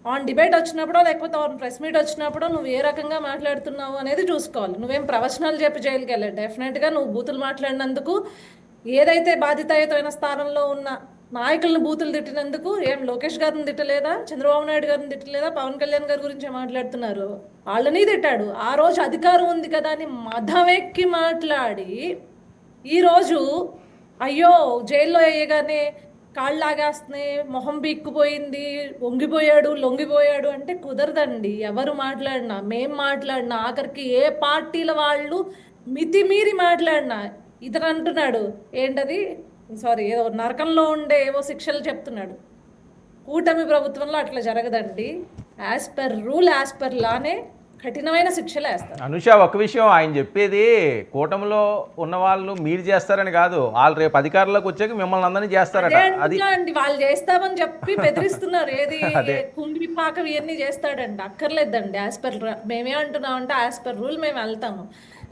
On debate వచ్చినప్పుడో లేకపోతే on press meet వచ్చినప్పుడో నువ్వు ఏ రకంగా మాట్లాడుతున్నావు అనేది చూసుకోవాలి. నువ్వేం ప్రవచనాలు చెప్పి జైలుకి వెళ్ళాడు. డెఫినెట్గా నువ్వు బూతులు మాట్లాడినందుకు, ఏదైతే బాధితయుతమైన స్థానంలో ఉన్న నాయకులను బూతులు తిట్టినందుకు ఏం లోకేష్ గారిని తిట్టలేదా, చంద్రబాబు నాయుడు గారిని తిట్టలేదా, పవన్ కళ్యాణ్ గారి గురించి మాట్లాడుతున్నారు? వాళ్ళని తిట్టాడు. ఆ రోజు అధికారం ఉంది కదా అని మదవెక్కి మాట్లాడి ఈరోజు అయ్యో జైల్లో వేయగానే కాళ్ళు లాగేస్తున్నాయి, మొహం బీక్కుపోయింది, వంగిపోయాడు, లొంగిపోయాడు అంటే కుదరదండి. ఎవరు మాట్లాడినా, మేం మాట్లాడినా, ఆఖరికి ఏ పార్టీల వాళ్ళు మితిమీరి మాట్లాడినా, ఇతను అంటున్నాడు ఏంటది, సారీ, ఏదో నరకంలో ఉండే ఏవో శిక్షలు చెప్తున్నాడు. కూటమి ప్రభుత్వంలో అట్లా జరగదండి. As per rule, as per లానే కఠినమైన శిక్షలు వేస్తారు. అనుష, ఒక విషయం ఆయన చెప్పేది కూటమిలో ఉన్న వాళ్ళు మీరు చేస్తారని కాదు, వాళ్ళు రేపు అధికారంలోకి వచ్చాక మిమ్మల్ని అందరినీ చేస్తారట. అది అండి, వాళ్ళు చేస్తామని చెప్పి బెదిరిస్తున్నారు. ఏది కుండి పాకం ఇవన్నీ చేస్తాడండి, అక్కర్లేదండి. యాజ్ పర్ మేమే అంటున్నాం అంటే యాజ్ పర్ రూల్ మేము వెళ్తాము.